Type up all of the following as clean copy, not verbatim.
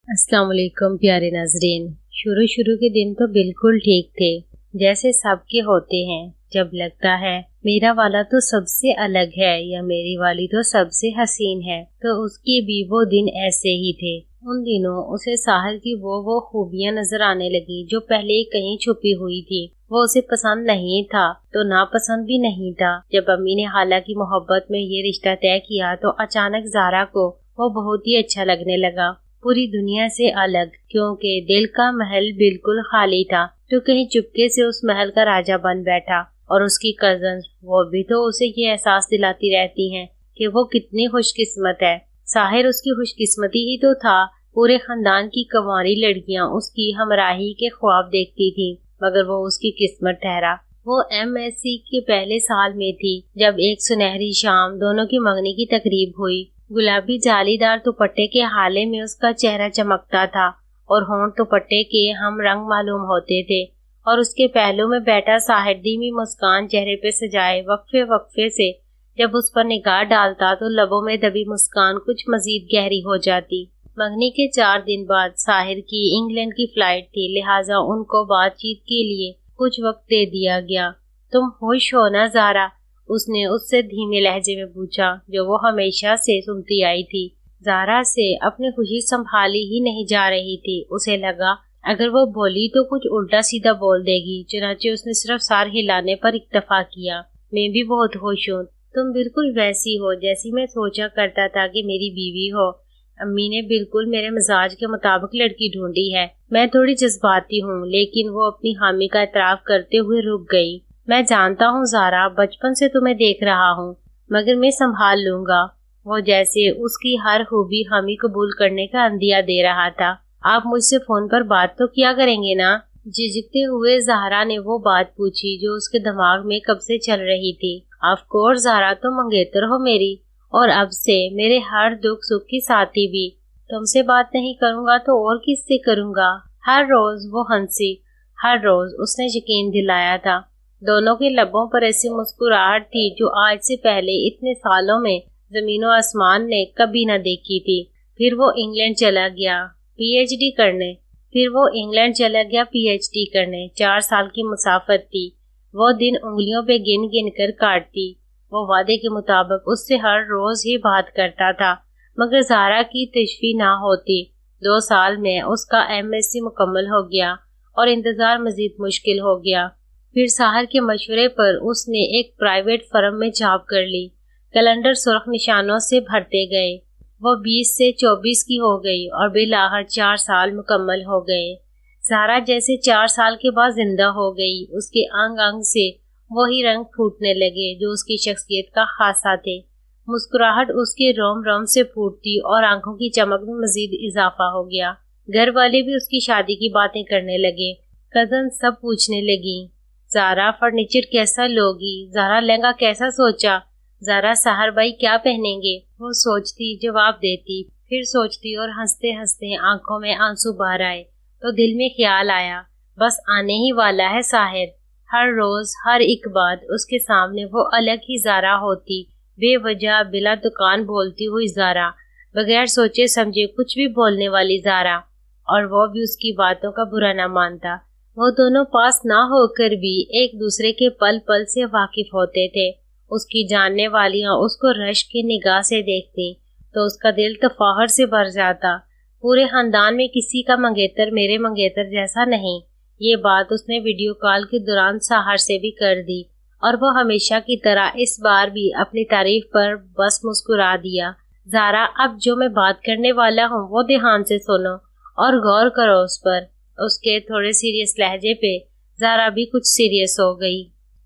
अस्सलाम वालेकुम प्यारे नाजरीन। शुरू के दिन तो बिल्कुल ठीक थे, जैसे सबके होते हैं। जब लगता है मेरा वाला तो सबसे अलग है या मेरी वाली तो सबसे हसीन है, तो उसके भी वो दिन ऐसे ही थे। उन दिनों उसे साहिर की वो खूबियां नजर आने लगी जो पहले कहीं छुपी हुई थी। वो उसे पसंद नहीं था तो नापसंद भी नहीं था। जब अम्मी ने हालांकि मोहब्बत में ये रिश्ता तय किया तो अचानक ज़ारा को वो बहुत ही अच्छा लगने लगा, पूरी दुनिया से अलग। क्योंकि दिल का महल बिल्कुल खाली था तो कहीं चुपके से उस महल का राजा बन बैठा। और उसकी कजन वो भी तो उसे ये एहसास दिलाती रहती हैं कि वो कितनी खुशकिस्मत है। साहिर उसकी खुशकिस्मती ही तो था। पूरे खानदान की कंवारी लड़कियां उसकी हमराही के ख्वाब देखती थी, मगर वो उसकी किस्मत ठहरा। वो MSc के पहले साल में थी जब एक सुनहरी शाम दोनों की मंगनी की तकरीब हुई। गुलाबी जालीदार दुपट्टे के हाले में उसका चेहरा चमकता था और होंठ दुपट्टे के हम रंग मालूम होते थे। और उसके पहलू में बैठा साहिर धीमी मुस्कान चेहरे पे सजाए वक्फे वक्फे से जब उस पर निगाह डालता तो लबों में दबी मुस्कान कुछ मजीद गहरी हो जाती। मंगनी के 4 दिन बाद साहिर की इंग्लैंड की फ्लाइट थी, लिहाजा उनको बातचीत के लिए कुछ वक्त दे दिया गया। तुम खुश हो ना ज़ारा? उसने उससे धीमे लहजे में पूछा, जो वो हमेशा से सुनती आई थी। ज़ारा से अपनी खुशी संभाली ही नहीं जा रही थी। उसे लगा अगर वो बोली तो कुछ उल्टा सीधा बोल देगी, चुनाचे उसने सिर्फ सर हिलाने पर इक्तफा किया। मैं भी बहुत खुश हूँ। तुम बिल्कुल वैसी हो जैसी मैं सोचा करता था कि मेरी बीवी हो। अम्मी ने बिल्कुल मेरे मिजाज के मुताबिक लड़की ढूंढी है। मैं थोड़ी जज्बाती हूँ, लेकिन वो अपनी हामी का एतराफ करते हुए रुक गई। मैं जानता हूँ ज़ारा, बचपन से तुम्हें देख रहा हूँ, मगर मैं संभाल लूंगा। वो जैसे उसकी हर खूबी हामी कबूल करने का अंदिया दे रहा था। आप मुझसे फोन पर बात तो किया करेंगे ना? झिझकते हुए ज़ारा ने वो बात पूछी जो उसके दिमाग में कब से चल रही थी। ऑफ कोर्स ज़ारा, तुम मंगेतर हो मेरी, और अब से मेरे हर दुख सुख की साथी भी। तुमसे बात नहीं करूंगा तो और किससे करूंगा? हर रोज वो हंसी, हर रोज उसने यकीन दिलाया था। दोनों के लबों पर ऐसी मुस्कुराहट थी जो आज से पहले इतने सालों में जमीन और आसमान ने कभी न देखी थी। फिर वो इंग्लैंड चला गया PhD करने। 4 साल की मुसाफत थी। वो दिन उंगलियों पे गिन गिन कर काटती। वो वादे के मुताबिक उससे हर रोज ही बात करता था, मगर ज़ारा की तशफ़ी ना होती। 2 साल में उसका MSc मुकम्मल हो गया और इंतजार मजीद मुश्किल हो गया। फिर साहिर के मशवरे पर उसने एक प्राइवेट फर्म में जॉब कर ली। कैलेंडर सुर्ख निशानों से भरते गए। वो 20 से 24 की हो गई और बिलाखिर 4 साल मुकम्मल हो गए। ज़ारा जैसे 4 साल के बाद जिंदा हो गई। उसके अंग अंग से वही रंग फूटने लगे जो उसकी शख्सियत का खासा थे। मुस्कुराहट उसके रोम रोम से फूटती और आंखों की चमक में मजीद इजाफा हो गया। घर वाले भी उसकी शादी की बातें करने लगे। कजन सब पूछने लगी, ज़ारा फर्नीचर कैसा लोगी? ज़ारा लहंगा कैसा सोचा? ज़ारा सहर भाई क्या पहनेंगे? वो सोचती, जवाब देती, फिर सोचती और हंसते हंसते आंखों में आंसू बाहर आए तो दिल में ख्याल आया, बस आने ही वाला है साहिर। हर रोज हर एक बात उसके सामने वो अलग ही ज़ारा होती। बेवजह बिला दुकान बोलती हुई ज़ारा, बगैर सोचे समझे कुछ भी बोलने वाली ज़ारा, और वो भी उसकी बातों का बुरा न मानता। वो दोनों पास ना होकर भी एक दूसरे के पल पल से वाकिफ होते थे। उसकी जानने वालियां उसको रश्क की निगाह से देखती तो उसका दिल तफाहर से भर जाता। पूरे खानदान में किसी का मंगेतर मेरे मंगेतर जैसा नहीं। ये बात उसने वीडियो कॉल के दौरान साहिर से भी कर दी, और वो हमेशा की तरह इस बार भी अपनी तारीफ पर बस मुस्कुरा दिया। ज़ारा, अब जो मैं बात करने वाला हूँ वो ध्यान से सुनो और गौर करो उस पर। उसके थोड़े सीरियस लहजे पे ज़ारा भी कुछ सीरियस हो गई।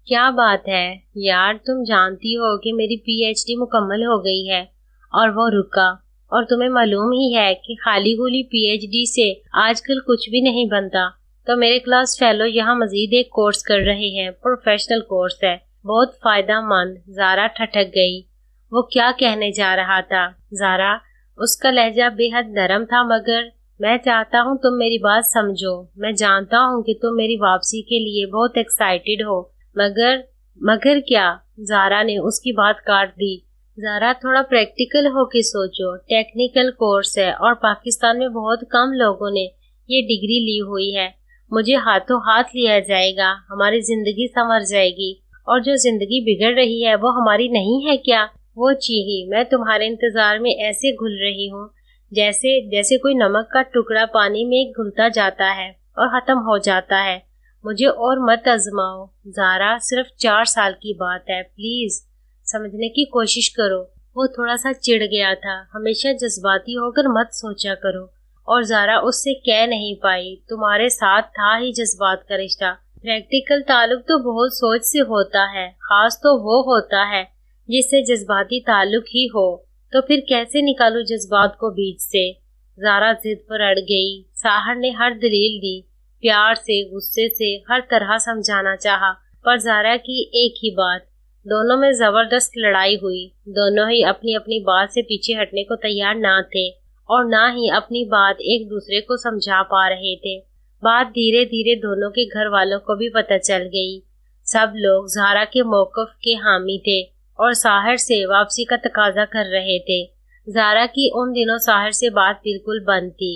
क्या बात है यार, तुम जानती हो कि मेरी PhD मुकम्मल हो गई है। और वो रुका। और तुम्हें मालूम ही है कि खाली खुली PhD से आजकल कुछ भी नहीं बनता। तो मेरे क्लास फेलो यहाँ मजीद एक कोर्स कर रहे हैं, प्रोफेशनल कोर्स है, बहुत फायदा मंद। ज़ारा ठठक गई। वो क्या कहने जा रहा था? ज़ारा, उसका लहजा बेहद नरम था, मगर मैं चाहता हूँ तुम मेरी बात समझो। मैं जानता हूँ कि तुम मेरी वापसी के लिए बहुत एक्साइटेड हो, मगर क्या? ज़ारा ने उसकी बात काट दी। ذرا تھوڑا پریکٹیکل ہو کے سوچو، ٹیکنیکل کورس ہے اور پاکستان میں بہت کم لوگوں نے یہ ڈگری لی ہوئی ہے۔ مجھے ہاتھوں ہاتھ لیا جائے گا، ہماری زندگی سنور جائے گی، اور جو زندگی بگڑ رہی ہے وہ ہماری نہیں ہے کیا؟ وہ چیخی، میں تمہارے انتظار میں ایسے گھل رہی ہوں جیسے کوئی نمک کا ٹکڑا پانی میں گھلتا جاتا ہے اور ختم ہو جاتا ہے۔ مجھے اور مت آزماؤ زارا، صرف 4 سال کی بات ہے، پلیز سمجھنے کی کوشش کرو۔ وہ تھوڑا سا چڑ گیا تھا، ہمیشہ جذباتی ہو کر مت سوچا کرو، اور زارا اس سے کہہ نہیں پائی، تمہارے ساتھ تھا ہی جذبات کا رشتہ۔ پریکٹیکل تعلق تو بہت سوچ سے ہوتا ہے، خاص تو وہ ہوتا ہے جس سے جذباتی تعلق ہی ہو، تو پھر کیسے نکالوں جذبات کو بیچ سے؟ زارا ضد پر اڑ گئی۔ ساحر نے ہر دلیل دی، پیار سے، غصے سے، ہر طرح سمجھانا چاہا، پر زارا کی ایک ہی بات۔ دونوں میں زبردست لڑائی ہوئی، دونوں ہی اپنی اپنی بات سے پیچھے ہٹنے کو تیار نہ تھے اور نہ ہی اپنی بات ایک دوسرے کو سمجھا پا رہے تھے۔ بات دھیرے دھیرے دونوں کے گھر والوں کو بھی پتہ چل گئی۔ سب لوگ زارا کے موقف کے حامی تھے اور ساحر سے واپسی کا تقاضا کر رہے تھے۔ زارا کی ان دنوں ساحر سے بات بالکل بند تھی،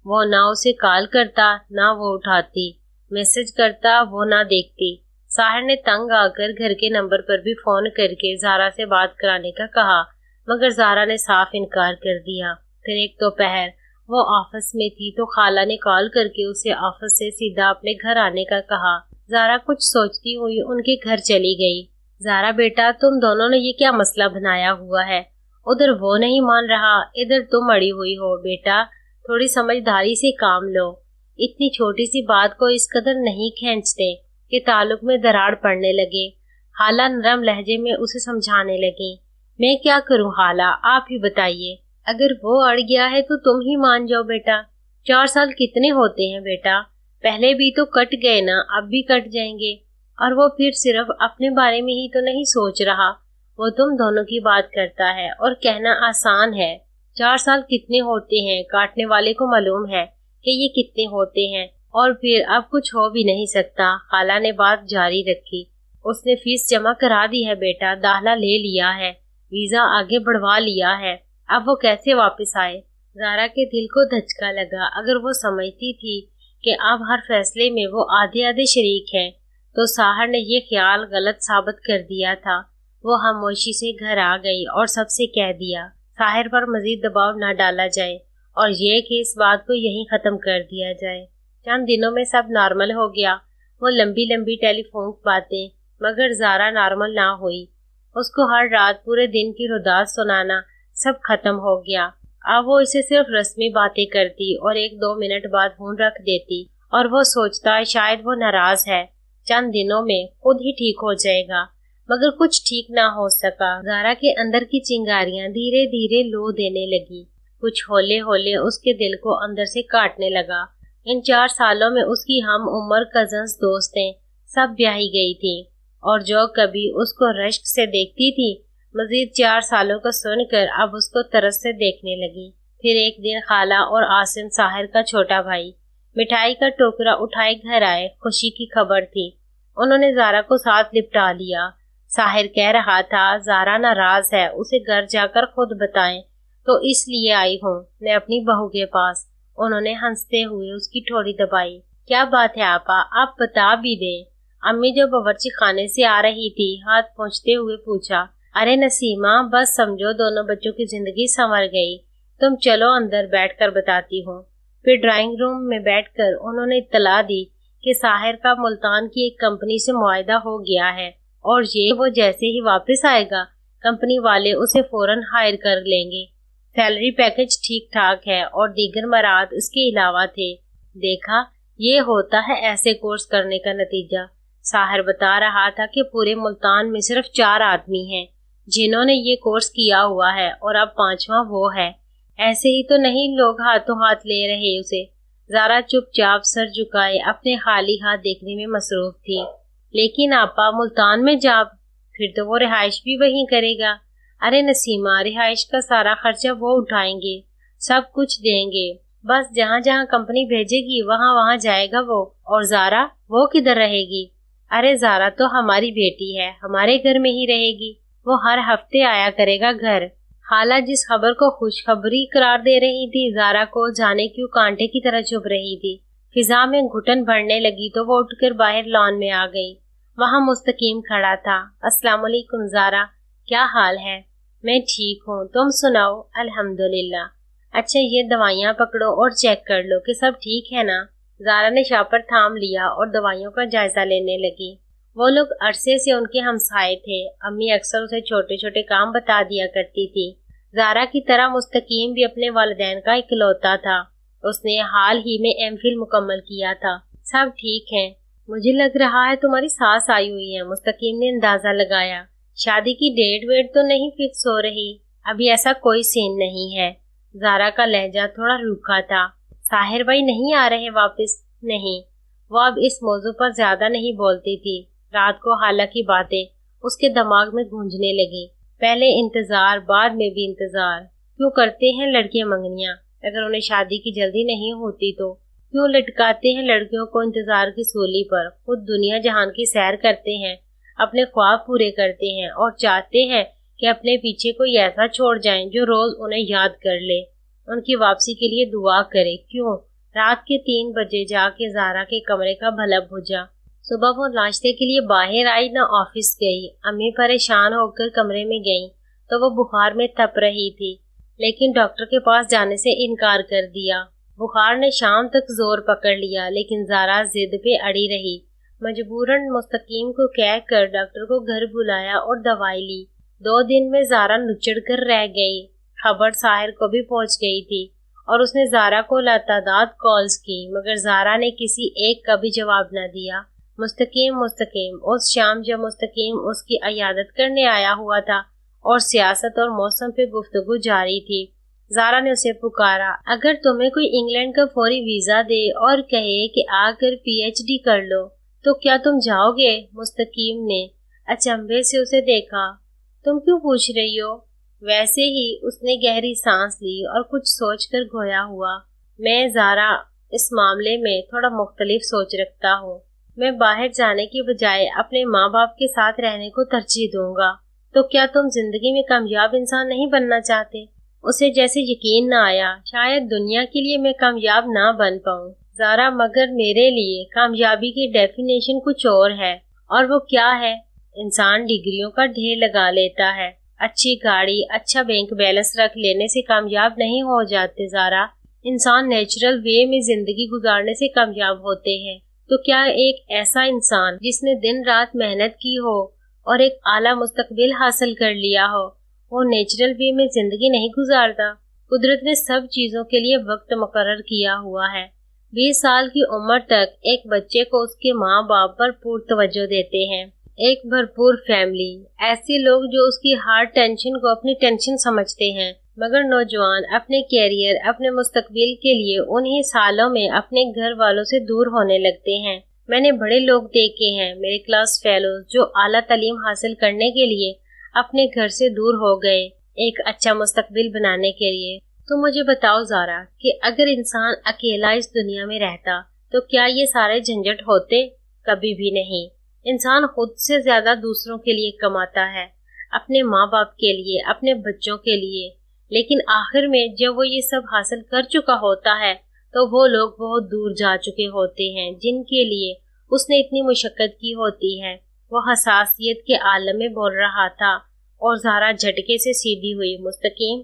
وہ نہ اسے کال کرتا، نہ وہ اٹھاتی، میسج کرتا وہ نہ دیکھتی۔ ساحر نے تنگ آ کر گھر کے نمبر پر بھی فون کر کے زارا سے بات کرانے کا کہا، مگر زارا نے صاف انکار کر دیا۔ پھر ایک دوپہر وہ آفس میں تھی تو خالہ نے کال کر کے اسے آفس سے سیدھا اپنے گھر آنے کا کہا۔ زارا کچھ سوچتی ہوئی ان کے گھر چلی گئی۔ زارا بیٹا، تم دونوں نے یہ کیا مسئلہ بنایا ہوا ہے؟ ادھر وہ نہیں مان رہا، ادھر تم اڑی ہوئی ہو۔ بیٹا تھوڑی سمجھداری سے کام لو، اتنی چھوٹی سی بات کو اس قدر نہیں کھینچتے کہ تعلق میں دراڑ پڑنے لگے۔ خالہ نرم لہجے میں اسے سمجھانے لگی۔ میں کیا کروں خالہ، آپ ہی بتائیے، اگر وہ اڑ گیا ہے تو تم ہی مان جاؤ بیٹا۔ 4 سال کتنے ہوتے ہیں بیٹا، پہلے بھی تو کٹ گئے نا، اب بھی کٹ جائیں گے، اور وہ پھر صرف اپنے بارے میں ہی تو نہیں سوچ رہا، وہ تم دونوں کی بات کرتا ہے، اور کہنا آسان ہے۔ 4 سال کتنے ہوتے ہیں کاٹنے والے کو معلوم ہے کہ یہ کتنے ہوتے ہیں، اور پھر اب کچھ ہو بھی نہیں سکتا۔ خالہ نے بات جاری رکھی۔ اس نے فیس جمع کرا دی ہے بیٹا، داخلہ لے لیا ہے، ویزا آگے بڑھوا لیا ہے، اب وہ کیسے واپس آئے؟ زارا کے دل کو دھچکا لگا۔ اگر وہ سمجھتی تھی کہ اب ہر فیصلے میں وہ آدھے آدھے شریک ہے تو ساحر نے یہ خیال غلط ثابت کر دیا تھا۔ وہ خاموشی سے گھر آ گئی اور سب سے کہہ دیا، ساحر پر مزید دباؤ نہ ڈالا جائے، اور یہ کہ اس بات کو یہیں ختم کر دیا جائے۔ چند دنوں میں سب نارمل ہو گیا، وہ لمبی لمبی ٹیلی فون باتیں، مگر زارا نارمل نہ ہوئی۔ اس کو ہر رات پورے دن کی رداس سنانا سب ختم ہو گیا۔ اب وہ اسے صرف رسمی باتیں کرتی اور 1-2 منٹ بعد فون رکھ دیتی، اور وہ سوچتا شاید وہ ناراض ہے، چند دنوں میں خود ہی ٹھیک ہو جائے گا، مگر کچھ ٹھیک نہ ہو سکا۔ زارا کے اندر کی چنگاریاں دھیرے دھیرے لو دینے لگی، کچھ ہولے ہولے اس کے دل کو اندر سے کاٹنے لگا۔ ان 4 سالوں میں اس کی ہم عمر کزنز دوستیں سب بیاہی گئی تھیں، اور جو کبھی اس کو رشک سے دیکھتی تھی، مزید 4 سالوں کا سن کر اب اس کو ترس سے دیکھنے لگی۔ پھر ایک دن خالہ اور عاصم، ساحر کا چھوٹا بھائی، مٹھائی کا ٹوکرا اٹھائے گھر آئے۔ خوشی کی خبر تھی، انہوں نے زارا کو ساتھ لپٹا لیا۔ ساحر کہہ رہا تھا زارا ناراض ہے، اسے گھر جا کر خود بتائیں، تو اس لیے آئی ہوں میں اپنی بہو کے پاس۔ انہوں نے ہنستے ہوئے اس کی ٹھوڑی دبائی۔ کیا بات ہے آپا، آپ بتا بھی دیں۔ امی جو باورچی خانے سے آ رہی تھی، ہاتھ پہنچتے ہوئے پوچھا، ارے نسیمہ، بس سمجھو دونوں بچوں کی زندگی سنور گئی، تم چلو اندر بیٹھ کر بتاتی ہوں۔ پھر ڈرائنگ روم میں بیٹھ کر انہوں نے اطلاع دی کہ ساحر کا ملتان کی ایک کمپنی سے معاہدہ ہو گیا ہے، اور یہ وہ جیسے ہی واپس آئے گا کمپنی والے اسے فوراً ہائر کر لیں گے۔ سیلری پیکج ٹھیک ٹھاک ہے اور دیگر مراد اس کے علاوہ تھے۔ دیکھا، یہ ہوتا ہے ایسے کورس کرنے کا نتیجہ۔ ساحر بتا رہا تھا کہ پورے ملتان میں صرف 4 آدمی ہیں جنہوں نے یہ کورس کیا ہوا ہے، اور اب 5واں وہ ہے۔ ایسے ہی تو نہیں لوگ ہاتھوں ہاتھ لے رہے اسے۔ زارا چپ چاپ سر جھکائے اپنے خالی ہاتھ دیکھنے میں مصروف تھی۔ لیکن آپا، ملتان میں جاب، پھر تو وہ رہائش بھی وہیں کرے گا۔ ارے نسیمہ، رہائش کا سارا خرچہ وہ اٹھائیں گے، سب کچھ دیں گے، بس جہاں جہاں کمپنی بھیجے گی وہاں وہاں جائے گا وہ۔ اور زارا، وہ کدھر رہے گی؟ ارے زارا تو ہماری بیٹی ہے، ہمارے گھر میں ہی رہے گی۔ वो हर हफ्ते आया करेगा घर। खाला जिस खबर को खुशखबरी करार दे रही थी, ज़ारा को जाने क्यों कांटे की तरह चुभ रही थी। फिजा में घुटन भरने लगी तो वो उठकर बाहर लॉन में आ गई। वहाँ मुस्तकीम खड़ा था। अस्सलाम वालेकुम ज़ारा, क्या हाल है? मैं ठीक हूँ, तुम सुनाओ? अल्हम्दुलिल्लाह। अच्छा, ये दवाइयाँ पकड़ो और चेक कर लो कि सब ठीक है ना। ज़ारा ने शापर थाम लिया और दवाइयों का जायजा लेने लगी। वो लोग अरसे से उनके हमसाए थे। अम्मी अक्सर उसे छोटे छोटे काम बता दिया करती थी। ज़ारा की तरह मुस्तकीम भी अपने वालिदैन का इकलौता था। उसने हाल ही में एमफिल मुकम्मल किया था। सब ठीक है। मुझे लग रहा है तुम्हारी सास आई हुई है, मुस्तकीम ने अंदाजा लगाया। शादी की डेट वेट तो नहीं फिक्स हो रही? अभी ऐसा कोई सीन नहीं है। ज़ारा का लहजा थोड़ा रूखा था। साहिर भाई नहीं आ रहे वापस? नहीं। वो अब इस मौजू पर ज्यादा नहीं बोलती थी। रात को हालांकि बातें उसके दिमाग में गूंजने लगी। पहले इंतजार, बाद में भी इंतजार। क्यों करते हैं लड़के मंगनियां? अगर उन्हें शादी की जल्दी नहीं होती तो क्यों लटकाते हैं लड़कियों को इंतजार की सूली पर? खुद दुनिया जहान की सैर करते हैं, अपने ख्वाब पूरे करते हैं और चाहते हैं कि अपने पीछे कोई ऐसा छोड़ जाएं जो रोज उन्हें याद कर ले, उनकी वापसी के लिए दुआ करे। क्यों? रात के 3 बजे जाके ज़ारा के कमरे का भला बुझा। सुबह वो नाश्ते के लिए बाहर आई, न ऑफिस गई। अम्मी परेशान होकर कमरे में गई तो वो बुखार में तप रही थी, लेकिन डॉक्टर के पास जाने से इनकार कर दिया। बुखार ने शाम तक जोर पकड़ लिया, लेकिन ज़ारा जिद पे अड़ी रही। मजबूरन मुस्तकीम को कह कर डॉक्टर को घर बुलाया और दवाई ली। 2 दिन में ज़ारा नुचड़ कर रह गई। खबर साहिर को भी पहुंच गई थी और उसने ज़ारा को लातादाद कॉल्स की, मगर ज़ारा ने किसी एक का भी जवाब न दिया। मुस्तकीम उस शाम जब मुस्तकीम उसकी अयादत करने आया हुआ था और सियासत और मौसम पे गुफ्तगू जारी थी, ज़ारा ने उसे पुकारा। अगर तुम्हें कोई इंग्लैंड का फौरी वीजा दे और कहे कि आकर PhD कर लो तो क्या तुम जाओगे? मुस्तकीम ने अचंभे से उसे देखा। तुम क्यों पूछ रही हो? वैसे ही उसने गहरी सांस ली और कुछ सोचकर घोया हुआ। मैं ज़ारा इस मामले में थोड़ा मुख्तलिफ सोच रखता हूँ। मैं बाहर जाने की बजाय अपने माँ बाप के साथ रहने को तरजीह दूंगा। तो क्या तुम जिंदगी में कामयाब इंसान नहीं बनना चाहते? उसे जैसे यकीन न आया, शायद दुनिया के लिए मैं कामयाब ना बन पाऊँ ज़ारा, मगर मेरे लिए कामयाबी की डेफिनेशन कुछ और है। और वो क्या है? इंसान डिग्रियों का ढेर लगा लेता है, अच्छी गाड़ी, अच्छा बैंक बैलेंस रख लेने से कामयाब नहीं हो जाते ज़ारा। इंसान नेचुरल वे में जिंदगी गुजारने से कामयाब होते हैं। तो क्या एक ऐसा इंसान जिसने दिन रात मेहनत की हो और एक आला मुस्तकबिल हासिल कर लिया हो, वो नेचुरल वे में जिंदगी नहीं गुजारता? कुदरत ने सब चीजों के लिए वक्त मुकर्रर किया हुआ है। 20 साल की उम्र तक एक बच्चे को उसके माँ बाप पर पूर्ण तवज्जो देते हैं, एक भरपूर फैमिली, ऐसे लोग जो उसकी हर टेंशन को अपनी टेंशन समझते हैं। मगर नौजवान अपने कैरियर, अपने मुस्तकबिल के लिए उन्हीं सालों में अपने घर वालों से दूर होने लगते हैं। मैंने बड़े लोग देखे हैं, मेरे क्लास फेलोज, जो आला तालीम हासिल करने के लिए अपने घर से दूर हो गए एक अच्छा मुस्तकबिल बनाने के लिए। तो मुझे बताओ ज़ारा कि अगर इंसान अकेला इस दुनिया में रहता तो क्या ये सारे झंझट होते? कभी भी नहीं। इंसान खुद से ज्यादा दूसरों के लिए कमाता है, अपने माँ बाप के लिए, अपने बच्चों के लिए, लेकिन आखिर में जब वो ये सब हासिल कर चुका होता है तो वो लोग बहुत दूर जा चुके होते हैं जिनके लिए उसने इतनी मुशक्कत की होती है। वो हसासियत के आलम में बोल रहा था और ज़ारा झटके से सीधी हुई। मुस्तकीम,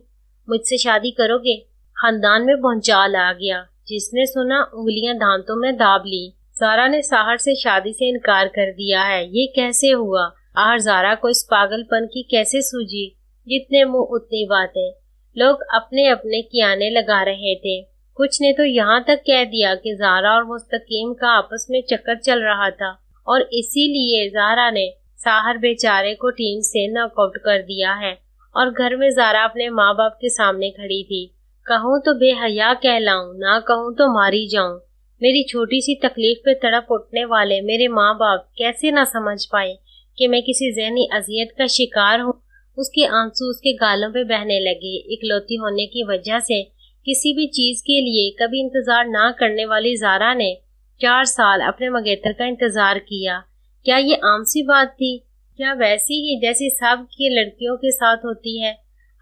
मुझसे शादी करोगे? खानदान में भूचाल आ गया। जिसने सुना उंगलियां दांतों में दाब ली। ज़ारा ने साहर से शादी से इनकार कर दिया है। ये कैसे हुआ? आखिर ज़ारा को इस पागलपन की कैसे सूझी? जितने मुंह उतनी बातें। लोग अपने अपने कियाने लगा रहे थे। कुछ ने तो यहाँ तक कह दिया कि ज़ारा और मुस्तकीम का आपस में चक्कर चल रहा था और इसीलिए ज़ारा ने साहर बेचारे को टीम से नॉकआउट कर दिया है। और घर में ज़ारा अपने माँ बाप के सामने खड़ी थी। कहूँ तो बेहया कहलाऊं, ना कहूँ तो मारी जाऊं। मेरी छोटी सी तकलीफ पे तड़प उठने वाले मेरे माँ बाप कैसे ना समझ पाए कि मैं किसी ज़हनी अजियत का शिकार हूँ। उसके आंसू उसके गालों पे बहने लगे। इकलौती होने की वजह से किसी भी चीज के लिए कभी इंतजार ना करने वाली ज़ारा ने 4 साल अपने मंगेतर का इंतजार किया। क्या ये आम सी बात थी? کیا ویسی ہی جیسی سب کی لڑکیوں کے ساتھ ہوتی ہے؟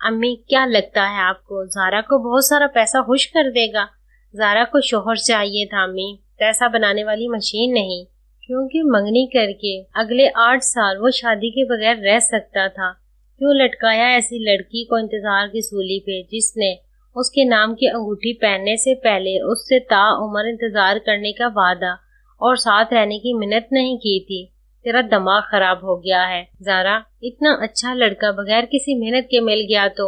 امی کیا لگتا ہے آپ کو زارا کو بہت سارا پیسہ خوش کر دے گا؟ زارا کو شوہر چاہیے تھا امی، پیسہ بنانے والی مشین نہیں، کیونکہ منگنی کر کے اگلے 8 سال وہ شادی کے بغیر رہ سکتا تھا۔ کیوں لٹکایا ایسی لڑکی کو انتظار کی سولی پہ جس نے اس کے نام کی انگوٹھی پہننے سے پہلے اس سے تا عمر انتظار کرنے کا وعدہ اور ساتھ رہنے کی منت نہیں کی تھی؟ تیرا دماغ خراب ہو گیا ہے زارا، اتنا اچھا لڑکا بغیر کسی محنت کے مل گیا تو؟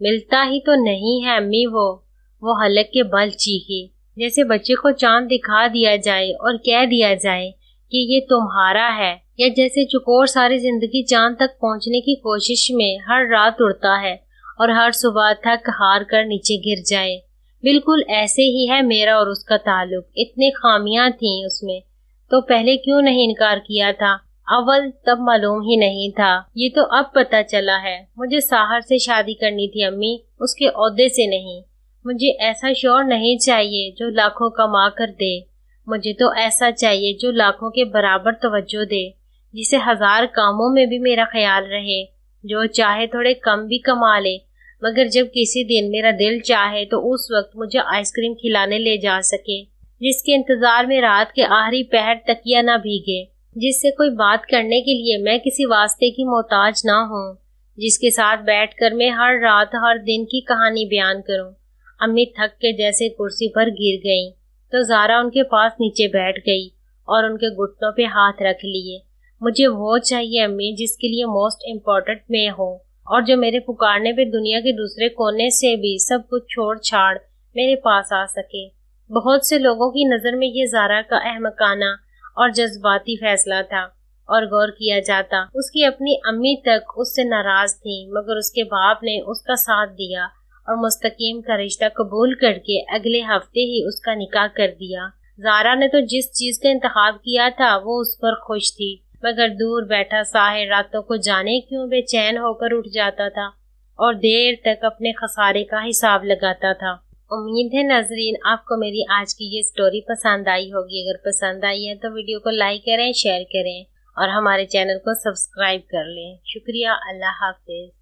ملتا ہی تو نہیں ہے امی، وہ حلق کے بل چیخی، جیسے بچے کو چاند دکھا دیا جائے اور کہہ دیا جائے کہ یہ تمہارا ہے، یا جیسے چکور ساری زندگی چاند تک پہنچنے کی کوشش میں ہر رات اڑتا ہے اور ہر صبح تھک ہار کر نیچے گر جائے۔ بالکل ایسے ہی ہے میرا اور اس کا تعلق۔ اتنے خامیاں تھیں اس میں تو پہلے کیوں نہیں انکار کیا تھا؟ اول تب معلوم ہی نہیں تھا، یہ تو اب پتہ چلا ہے۔ مجھے ساحر سے شادی کرنی تھی امی، اس کے عہدے سے نہیں۔ مجھے ایسا شوہر نہیں چاہیے جو لاکھوں کما کر دے، مجھے تو ایسا چاہیے جو لاکھوں کے برابر توجہ دے، جسے 1000 کاموں میں بھی میرا خیال رہے، جو چاہے تھوڑے کم بھی کما لے، مگر جب کسی دن میرا دل چاہے تو اس وقت مجھے آئس کریم کھلانے لے جا سکے، جس کے انتظار میں رات کے آخری پہر تکیہ نہ بھیگے، جس سے کوئی بات کرنے کے لیے میں کسی واسطے کی محتاج نہ ہوں، جس کے ساتھ بیٹھ کر میں ہر رات ہر دن کی کہانی بیان کروں۔ امی تھک کے جیسے کرسی پر گر گئیں تو زارا ان کے پاس نیچے بیٹھ گئی اور ان کے گھٹنوں پہ ہاتھ رکھ لیے۔ مجھے وہ چاہیے امی جس کے لیے موسٹ امپورٹنٹ میں ہوں، اور جو میرے پکارنے پہ دنیا کے دوسرے کونے سے بھی سب کچھ چھوڑ چھاڑ میرے پاس آ سکے۔ بہت سے لوگوں کی نظر میں یہ زارا کا احمقانہ اور جذباتی فیصلہ تھا، اور غور کیا جاتا اس کی اپنی امی تک اس سے ناراض تھیں، مگر اس کے باپ نے اس کا ساتھ دیا اور مستقیم کا رشتہ قبول کر کے اگلے ہفتے ہی اس کا نکاح کر دیا۔ زارا نے تو جس چیز کا انتخاب کیا تھا وہ اس پر خوش تھی، مگر دور بیٹھا ساحر راتوں کو جانے کیوں بے چین ہو کر اٹھ جاتا تھا اور دیر تک اپنے خسارے کا حساب لگاتا تھا۔ امید ہے ناظرین آپ کو میری آج کی یہ سٹوری پسند آئی ہوگی۔ اگر پسند آئی ہے تو ویڈیو کو لائک کریں، شیئر کریں اور ہمارے چینل کو سبسکرائب کر لیں۔ شکریہ، اللہ حافظ۔